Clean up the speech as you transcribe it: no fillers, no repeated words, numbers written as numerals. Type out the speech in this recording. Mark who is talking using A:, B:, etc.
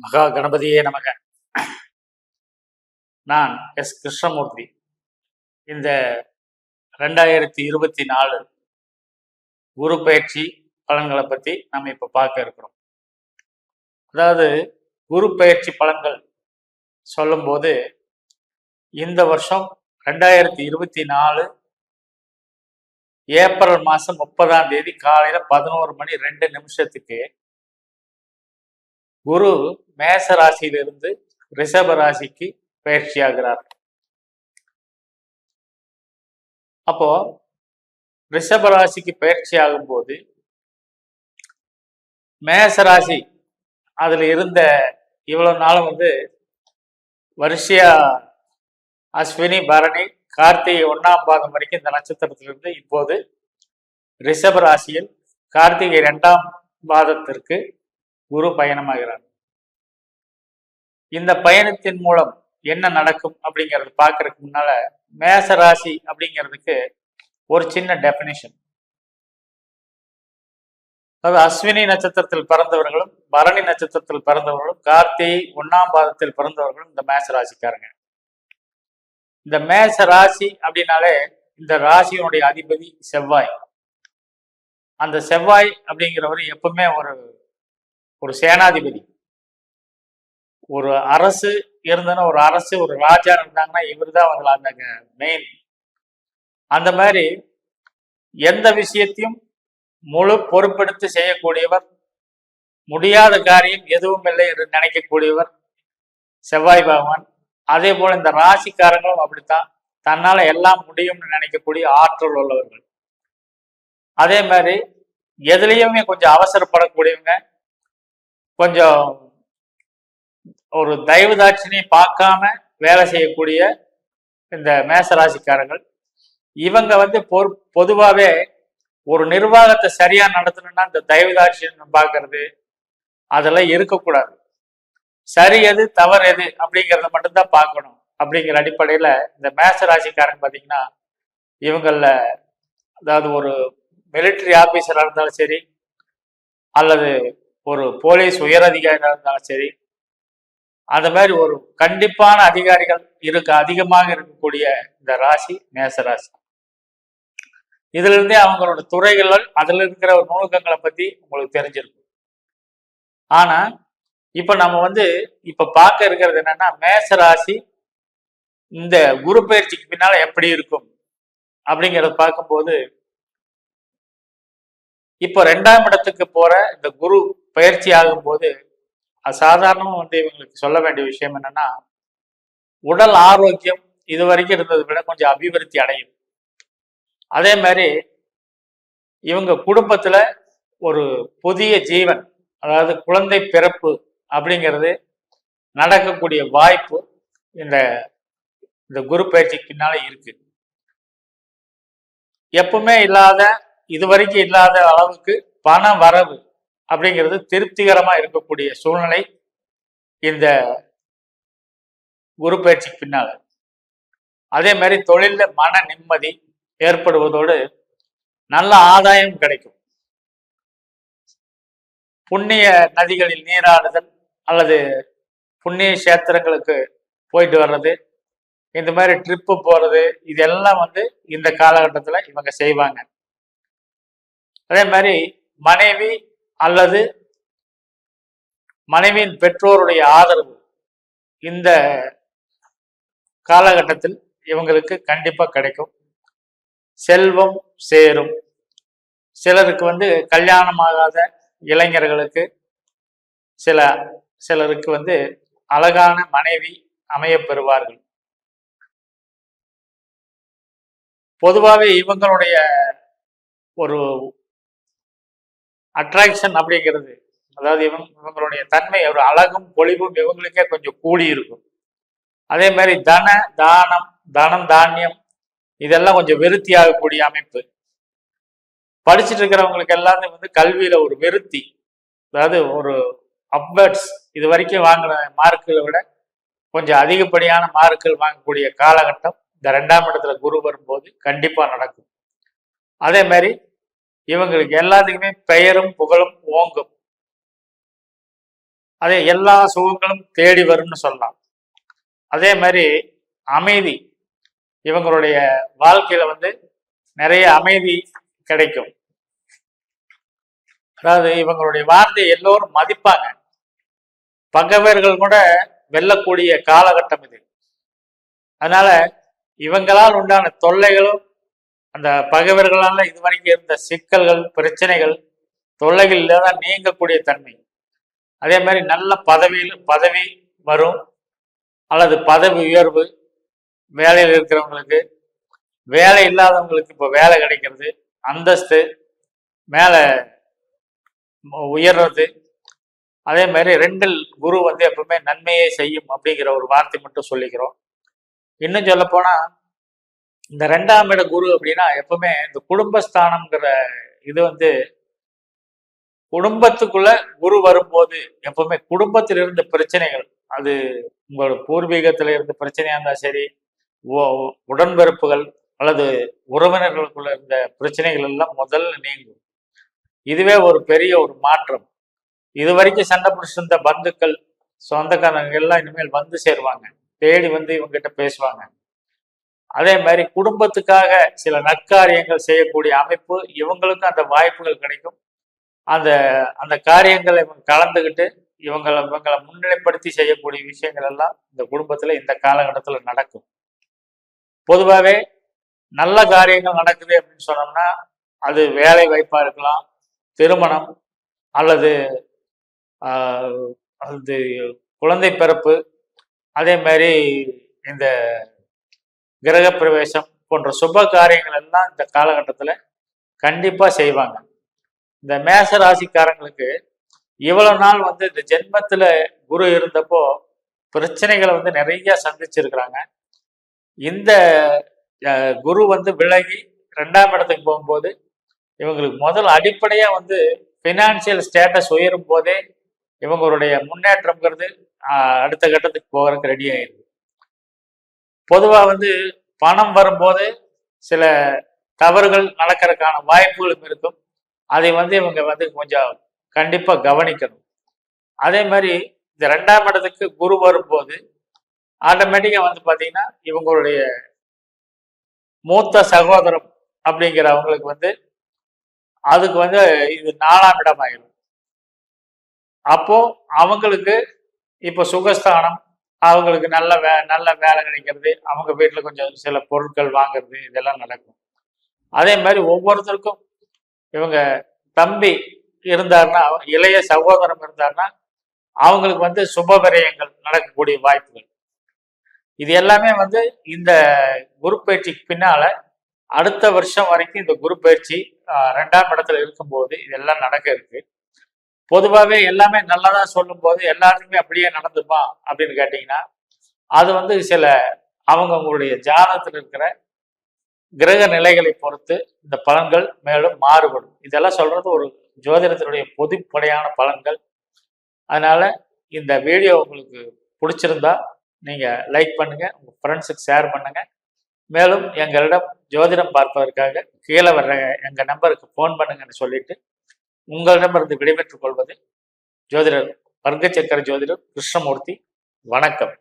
A: மகா கணபதியே நமக. நான் எஸ் கிருஷ்ணமூர்த்தி. இந்த 2024 குரு பயிற்சி பலன்களை பத்தி நம்ம இப்ப பார்க்க இருக்கிறோம். அதாவது குரு பயிற்சி பலன்கள் சொல்லும்போது இந்த வருஷம் 2024 ஏப்ரல் மாசம் 30ஆம் தேதி காலையில 11:02 குரு மேச ராசியிலிருந்து ரிஷப ராசிக்கு பயிற்சியாகிறார். அப்போ ரிஷப ராசிக்கு பயிற்சி ஆகும் போது மேசராசி அதுல இருந்த இவ்வளவு நாளும் வரிசையா அஸ்வினி பரணி கார்த்திகை 1ஆம் பாதம் வரைக்கும் இந்த நட்சத்திரத்திலிருந்து இப்போது ரிஷப ராசியில் கார்த்திகை 2ஆம் பாதத்திற்கு குரு பயணமாகிறார். இந்த பயணத்தின் மூலம் என்ன நடக்கும் அப்படிங்கிறது பார்க்கறதுக்கு முன்னால மேச ராசி அப்படிங்கிறதுக்கு ஒரு சின்ன டெபினிஷன். அதாவது அஸ்வினி நட்சத்திரத்தில் பிறந்தவர்களும் பரணி நட்சத்திரத்தில் பிறந்தவர்களும் கார்த்திகை 1ஆம் பாதத்தில் பிறந்தவர்களும் இந்த மேச ராசிக்காரங்க. இந்த மேச ராசி அப்படின்னாலே இந்த ராசியினுடைய அதிபதி செவ்வாய். அந்த செவ்வாய் அப்படிங்கிறவர் எப்பவுமே ஒரு சேனாதிபதி. ஒரு அரசு இருந்ததுன்னா ஒரு அரசு ஒரு ராஜா இருந்தாங்கன்னா இவர் தான் அந்த மெயின். அந்த மாதிரி எந்த விஷயத்தையும் முழு பொறுப்பெடுத்து செய்யக்கூடியவர், முடியாத காரியம் எதுவும் இல்லை என்று நினைக்கக்கூடியவர் செவ்வாய் பகவான். அதே போல இந்த ராசிக்காரங்களும் அப்படித்தான், தன்னால எல்லாம் முடியும்னு நினைக்கக்கூடிய ஆற்றல் உள்ளவர்கள். அதே மாதிரி எதுலையுமே கொஞ்சம் அவசரப்படக்கூடியவங்க, கொஞ்சம் ஒரு தயவு தாட்சினையும் பார்க்காம வேலை செய்யக்கூடிய இந்த மேசராசிக்காரர்கள். இவங்க பொதுவாகவே ஒரு நிர்வாகத்தை சரியா நடத்தணும்னா இந்த தயவு தாட்சியம் பார்க்கறது அதெல்லாம் இருக்கக்கூடாது. சரி எது தவறு எது அப்படிங்கிறத மட்டும்தான் பார்க்கணும். அப்படிங்கிற அடிப்படையில இந்த மேசராசிக்காரங்க பார்த்தீங்கன்னா இவங்கள அதாவது ஒரு மிலிட்டரி ஆபீசரா இருந்தாலும் சரி, அல்லது ஒரு போலீஸ் உயர் அதிகாரியாக இருந்தாலும் சரி, அந்த மாதிரி ஒரு கண்டிப்பான அதிகாரிகள் அதிகமாக இருக்கக்கூடிய இந்த ராசி மேசராசி. இதுல இருந்தே அவங்களோட துறைகள் அதுல இருக்கிற ஒரு நுணுக்கங்களை பத்தி உங்களுக்கு தெரிஞ்சிருக்கும். ஆனா இப்ப நம்ம இப்ப பார்க்க இருக்கிறது என்னன்னா மேசராசி இந்த குரு பயிற்சிக்கு பின்னால எப்படி இருக்கும் அப்படிங்கிறத பார்க்கும்போது இப்ப 2ஆம் இடத்துக்கு போற இந்த குரு பயிற்சி ஆகும் போது சாதாரணமா இவங்களுக்கு சொல்ல வேண்டிய விஷயம் என்னன்னா, உடல் ஆரோக்கியம் இது வரைக்கும் இருந்ததை விட கொஞ்சம் அபிவிருத்தி அடையும். அதே மாதிரி இவங்க குடும்பத்துல ஒரு புதிய ஜீவன், அதாவது குழந்தை பிறப்பு அப்படிங்கிறது நடக்கக்கூடிய வாய்ப்பு இந்த குரு பயிற்சிக்கு பின்னால இருக்கு. எப்பவுமே இல்லாத, இதுவரைக்கும் இல்லாத அளவுக்கு பண வரவு அப்படிங்கிறது திருப்திகரமா இருக்கக்கூடிய சூழ்நிலை இந்த குரு பயிற்சிக்கு பின்னால. அதே மாதிரி தொழில மன நிம்மதி ஏற்படுவதோடு நல்ல ஆதாயம் கிடைக்கும். புண்ணிய நதிகளில் நீராடுதல் அல்லது புண்ணிய கஷேத்திரங்களுக்கு போயிட்டு வர்றது, இந்த மாதிரி ட்ரிப்பு போறது, இதெல்லாம் இந்த காலகட்டத்துல இவங்க செய்வாங்க. அதே மாதிரி மனைவி அல்லது மனைவியின் பெற்றோருடைய ஆதரவு இந்த காலகட்டத்தில் இவங்களுக்கு கண்டிப்பா கிடைக்கும். செல்வம் சேரும். சிலருக்கு கல்யாணமாகாத இளைஞர்களுக்கு சிலருக்கு அழகான மனைவி அமைய பெறுவார்கள். பொதுவாகவே இவங்களுடைய ஒரு அட்ராக்ஷன் அப்படிங்கிறது, அதாவது இவங்களுடைய தன்மை, ஒரு அழகும் பொலிவும் இவங்களுக்கே கொஞ்சம் கூடி இருக்கும். அதே மாதிரி தனம் தானியம் இதெல்லாம் கொஞ்சம் விருத்தி ஆகக்கூடிய அமைப்பு. படிச்சுட்டு இருக்கிறவங்களுக்கு எல்லாமே கல்வியில ஒரு விருத்தி, அதாவது ஒரு அப்வர்ட்ஸ், இது வரைக்கும் வாங்கின மார்க்குகளை விட கொஞ்சம் அதிகப்படியான மார்க்குகள் வாங்கக்கூடிய காலகட்டம் இந்த 2ஆம் இடத்துல குரு வரும்போது கண்டிப்பா நடக்கும். அதே மாதிரி இவங்களுக்கு எல்லாத்துக்குமே பெயரும் புகழும் ஓங்கும். அதே எல்லா சுகங்களும் தேடி வரும்னு சொல்லலாம். அதே மாதிரி அமைதி, இவங்களுடைய வாழ்க்கையில வந்து நிறைய அமைதி கிடைக்கும். அதாவது இவங்களுடைய வார்த்தையை எல்லோரும் மதிப்பாங்க. பகைவர்கள் கூட வெல்லக்கூடிய காலகட்டம் இது. அதனால இவங்களால் உண்டான தொல்லைகளும் அந்த பகைவர்களால இதுவரைக்கும் இருந்த சிக்கல்கள், பிரச்சனைகள், தொல்லைகள் தான் நீங்கக்கூடிய தன்மை. அதே மாதிரி நல்ல பதவி வரும், அல்லது பதவி உயர்வு, வேலையில் இருக்கிறவங்களுக்கு, வேலை இல்லாதவங்களுக்கு இப்போ வேலை கிடைக்கிறது, அந்தஸ்து மேலே உயர்றது. அதே மாதிரி 2ல் குரு வந்து எப்பவுமே நன்மையை செய்யும் அப்படிங்கிற ஒரு வார்த்தை மட்டும் சொல்லிக்கிறோம். இன்னும் சொல்ல போனா இந்த 2ஆம் இட குரு அப்படின்னா எப்பவுமே இந்த குடும்பஸ்தானம்ங்கிற இது வந்து குடும்பத்துக்குள்ள குரு வரும்போது எப்பவுமே குடும்பத்தில் இருந்த பிரச்சனைகள், அது உங்களோட பூர்வீகத்துல இருந்த பிரச்சனையா இருந்தா சரி, உடன்பிறப்புகள் அல்லது உறவினர்களுக்குள்ள இருந்த பிரச்சனைகள் எல்லாம் முதல்ல நீங்கும். இதுவே ஒரு பெரிய ஒரு மாற்றம். இது வரைக்கும் சண்டை பிடிச்சிருந்த பந்துக்கள், சொந்தக்காரங்க எல்லாம் இனிமேல் வந்து சேருவாங்க, தேடி வந்து இவங்கிட்ட பேசுவாங்க. அதே மாதிரி குடும்பத்துக்காக சில நற்காரியங்கள் செய்யக்கூடிய அமைப்பு, இவங்களுக்கும் அந்த வாய்ப்புகள் கிடைக்கும். அந்த அந்த காரியங்களை இவங்க கலந்துக்கிட்டு இவங்களை முன்னிலைப்படுத்தி செய்யக்கூடிய விஷயங்கள் எல்லாம் இந்த குடும்பத்துல இந்த காலகட்டத்துல நடக்கும். பொதுவாகவே நல்ல காரியங்கள் நடக்குது அப்படின்னு சொன்னோம்னா அது வேலை வாய்ப்பா இருக்கலாம், திருமணம், அல்லது அது குழந்தை பிறப்பு, அதே மாதிரி இந்த கிரகப்பிரவேசம் போன்ற சுப காரியங்கள் எல்லாம் இந்த காலகட்டத்துல கண்டிப்பா செய்வாங்க. இந்த மேச ராசிக்காரங்களுக்கு இவ்வளவு நாள் வந்து இந்த ஜென்மத்துல குரு இருந்தப்போ பிரச்சனைகளை வந்து நிறைய சந்திச்சிருக்கிறாங்க. இந்த குரு வந்து விலகி 2ஆம் இடத்துக்கு போகும்போது இவங்களுக்கு முதல் அடிப்படையா வந்து பினான்சியல் ஸ்டேட்டஸ் உயரும் போதே இவங்களுடைய முன்னேற்றம்ங்கிறது அடுத்த கட்டத்துக்கு போகிறதுக்கு ரெடி ஆயிடுது. பொதுவா வந்து பணம் வரும்போது சில தவறுகள் நடக்கிறதுக்கான வாய்ப்புகளும் இருக்கும். அதை வந்து இவங்க வந்து கொஞ்சம் கண்டிப்பா கவனிக்கணும். அதே மாதிரி இந்த 2ஆம் இடத்துக்கு குரு வரும்போது ஆட்டோமேட்டிக்கா வந்து பாத்தீங்கன்னா இவங்களுடைய மூத்த சகோதரம் அப்படிங்கிறவங்களுக்கு வந்து அதுக்கு வந்து இது 4ஆம் இடம் ஆயிடும். அப்போ அவங்களுக்கு இப்போ சுகஸ்தானம், அவங்களுக்கு நல்ல வேலை கிடைக்கிறது, அவங்க வீட்டுல கொஞ்சம் சில பொருட்கள் வாங்குறது, இதெல்லாம் நடக்கும். அதே மாதிரி ஒவ்வொருத்தருக்கும் இவங்க தம்பி இருந்தாருன்னா, இளைய சகோதரம் இருந்தாருன்னா அவங்களுக்கு வந்து சுப விரயங்கள் நடக்கக்கூடிய வாய்ப்புகள். இது எல்லாமே வந்து இந்த குரு பயிற்சிக்கு பின்னால அடுத்த வருஷம் வரைக்கும் இந்த குரு பயிற்சி 2ஆம் இடத்துல இருக்கும்போது இதெல்லாம் நடக்க இருக்கு. பொதுவாகவே எல்லாமே நல்லதா சொல்லும் போது எல்லாருக்குமே அப்படியே நடந்துமா அப்படின்னு கேட்டீங்கன்னா அது வந்து சில அவங்களுடைய ஜாதகத்தில் இருக்கிற கிரக நிலைகளை பொறுத்து இந்த பலன்கள் மேலும் மாறுபடும். இதெல்லாம் சொல்றது ஒரு ஜோதிடத்தினுடைய பொதுப்படையான பலன்கள். அதனால இந்த வீடியோ உங்களுக்கு பிடிச்சிருந்தா நீங்க லைக் பண்ணுங்க, உங்க ஃப்ரெண்ட்ஸுக்கு ஷேர் பண்ணுங்க. மேலும் எங்களிடம் ஜோதிடம் பார்ப்பதற்காக கீழே வர்ற எங்க நம்பருக்கு ஃபோன் பண்ணுங்கன்னு சொல்லிட்டு உங்களிடமிருந்து விடைபெற்றுக் கொள்வது ஜோதிடர் வர்க்க சக்கர ஜோதிடர் கிருஷ்ணமூர்த்தி. வணக்கம்.